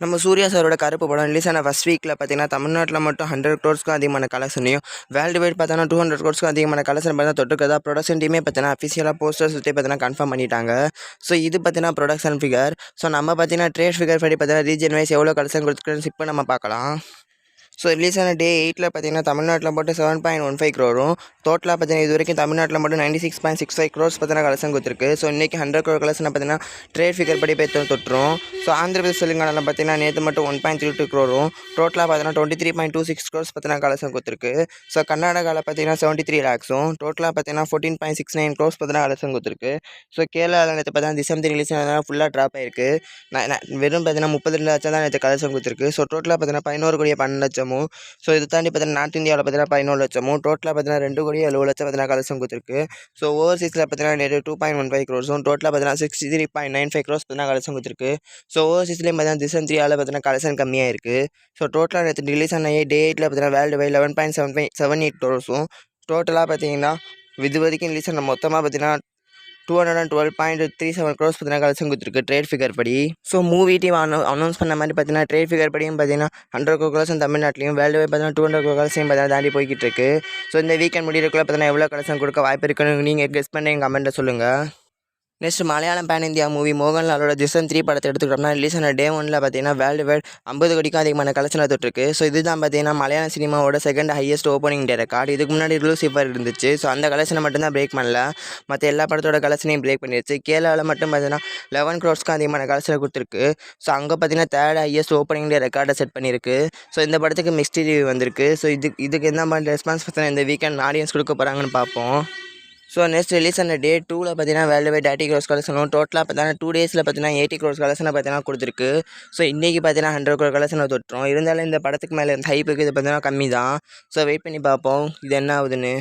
நம்ம சூர்யா சாரோட கருப்பு படம் ரிலீஸ் ஆன ஃபர்ஸ்ட் வீக்கில் பார்த்தீங்கன்னா தமிழ்நாட்டில் மட்டும் 100 க்ரோர்ஸ்க்கும் அதிகமான கலெக்ஷனையும் வேர்ல்டு வைட் பார்த்தோன்னா 200 க்ரோர்ஸ்க்கும் அதிகமான கலெக்ஷன் பார்த்தா தொட்டுருக்கதா ப்ரொடக்ஷன் டீமே பார்த்தீங்கன்னா அஃபிஷியலாக போஸ்டர்ஸ் சுற்றி பார்த்தீங்கன்னா கன்ஃபார்ம் பண்ணிட்டாங்க. ஸோ இது பார்த்தீங்கன்னா ப்ரொடக்ஷன் ஃபிகர். ஸோ நம்ம பார்த்தீங்கன்னா ட்ரேட் ஃபிகர் படி பார்த்தீங்கன்னா ரீஜன் வைஸ் எவ்வளோ கலெக்ஷன் கொடுத்துருக்குன்னு இப்போ நம்ம பார்க்கலாம். ஸோ ரிலீஸ் ஆன டே 8ல் பார்த்தீங்கன்னா தமிழ்நாட்டில் மட்டும் 7.15 க்ரோரும், டோட்டலாக பார்த்தீங்கன்னா இது வரைக்கும் தமிழ்நாட்டில் மட்டும் 96.65 க்ரோர்ஸ் பார்த்தீங்கன்னா கலெக்ஷன் கொடுத்துருக்கு. ஸோ இன்றைக்கி 100 க்ரோர் கலெக்ஷனை பார்த்தீங்கன்னா ட்ரேட் ஃபிகர் படி போய் தொட்டுரும். ஸோ ஆந்திர பிரதேஷ் தெலுங்கானாவில் பார்த்தீங்கன்னா நேற்று மட்டும் 1.32 க்ரோரும், டோட்டலாக பார்த்தீங்கன்னா 23.26 க்ரோர்ஸ் பார்த்தீங்கன்னா கலெக்ஷன் கொடுத்துருக்கு. ஸோ கர்நாடகாவில் பார்த்தீங்கன்னா 73 லேக்ஸும், டோட்டலாக பார்த்தீங்கன்னா 14.69 க்ரோர்ஸ் பார்த்தீங்கன்னா கலெக்ஷன் கொடுத்துருக்கு. ஸோ கேரளாவில் நேற்று பார்த்தீங்கன்னா டிசம்பர் ரிலீஸ் ஆனதுனால ஃபுல்லாக ட்ராப் ஆயிருக்கு. வெறும் பார்த்தீங்கன்னா 32 லட்சம் தான் நேற்று கலெக்ஷன் கொடுத்துருக்கு. ஸோ டோட்டலாக பார்த்தீங்கன்னா 11 கோடியே 12 லட்சமும். ஸோ இது தாண்டி பார்த்தீங்கன்னா நார்த் இந்தியாவில் பார்த்தீங்கன்னா 11 லட்சமும், டோட்டலாக பார்த்தீங்கன்னா 2 கோடியே 70 லட்சம் பார்த்தீங்கன்னா கலெக்ஷன் கொடுத்துருக்கு. ஸோ ஓவர்சீஸில் பார்த்தீங்கன்னா நேற்று 2.15 க்ரோர்ஸும், டோட்டலாக பார்த்தீங்கன்னா 63.95 க்ரோர்ஸ் பார்த்தீங்கன்னா கலெக்ஷன் கொடுத்துருக்கு. ஸோ ஓவர்சீஸ்லேயும் பார்த்தீங்கன்னா டிசம்பர் 3ஆல் பார்த்தீங்கன்னா கலெக்ஷன் கம்மியாக இருக்குது. ஸோ டோட்டலாக நேற்று ரிலீஸ் ஆன டே 8ல் பார்த்தீங்கன்னா வேர்ல்டு வைட் 11.78 க்ரோர்ஸும், டோட்டலாக பார்த்தீங்கன்னா இது வரைக்கும் ரிலீஸ் ஆன மொத்தமாக பார்த்தீங்கன்னா 212.37 க்ரோர்ஸ் பார்த்தீங்கன்னா கலெக்ஷன் கொடுத்துருக்கு ட்ரேட் ஃபிகர் படி. ஸோ மூவி டீம் அனௌன்ஸ் பண்ண மாதிரி பார்த்தீங்கன்னா ட்ரேட் ஃபிகர் படியும் பார்த்தீங்கன்னா 100 க்ரோர் கலெக்ஷன் தமிழ்நாட்டிலையும், வேர்ல்டு வைட் பார்த்தீங்கன்னா 200 க்ரோர் கலெக்ஷன் பார்த்தீங்கன்னா தாண்டி போய்கிட்டு இருக்கு. ஸோ இந்த வீக்கெண்ட் முடிகிறதுக்குள்ள பார்த்தீங்கன்னா எவ்வளோ கலெக்ஷன் கொடுக்க வாய்ப்பு இருக்குன்னு நீங்கள் கெஸ் பண்ணி எங்கள் கமெண்ட்டில் சொல்லுங்கள். Next Malayalam pan India movie மோகன்லாலோட திசன் 3 படத்தை எடுத்துக்கிட்டோம்னா ரிலீஸ் ஆன டே 1ல் பார்த்தீங்கன்னா வேர்ல்டு வைட் 50 கோடிக்கும் அதிகமான கலெக்ஷன் தொட்டிருக்கு. ஸோ இதுதான் பார்த்தீங்கன்னா மலையாள சினிமாவோட second highest opening day record. இதுக்கு முன்னாடி லூசிஃபர் இருந்துச்சு. ஸோ அந்த கலெக்ஷனை மட்டும்தான் பிரேக் பண்ணல, மற்ற எல்லா படத்தோட கலெக்ஷனையும் பிரேக் பண்ணிடுச்சு. கேரளாவில் மட்டும் பார்த்தீங்கன்னா 11 க்ரோர்ஸ்க்கும் அதிகமான கலெக்ஷனை கொடுத்துருக்கு. ஸோ அங்கே பார்த்தீங்கன்னா தேர்ட் ஹையஸ்ட் ஓப்பனிங் டே ரெக்கார்டை செட் பண்ணியிருக்கு. ஸோ இந்த படத்துக்கு மிக்ஸ்ட் ரிவ்யூ வந்திருக்கு. ஸோ இதுக்கு என்ன மாதிரி ரெஸ்பான்ஸ் பார்த்தீங்கன்னா இந்த வீக்கெண்ட் ஆடியன்ஸ் கொடுக்க போகிறாங்கன்னு பார்ப்போம். ஸோ நெக்ஸ்ட் ரிலீஸ் ஆன டே 2ல் பார்த்தீங்கன்னா வேர்ல்டு வைட் 30 க்ரோர்ஸ் கலெக்ஷனும், டோட்டலாக பார்த்தீங்கன்னா 2 டேஸில் பார்த்தீங்கன்னா 80 க்ரோர்ஸ் கலெக்ஷனை பார்த்தீங்கன்னா கொடுத்துருக்கு. ஸோ இன்றைக்கி பார்த்தீங்கன்னா 100 க்ரோர் கலெக்ஷனை தொட்டுரும். இருந்தாலும் இந்த படத்துக்கு மேலே ஹைப்புக்கு இது பார்த்தீங்கன்னா கம்மி தான். ஸோ வெயிட் பண்ணி பார்ப்போம் இது என்ன ஆகுதுன்னு.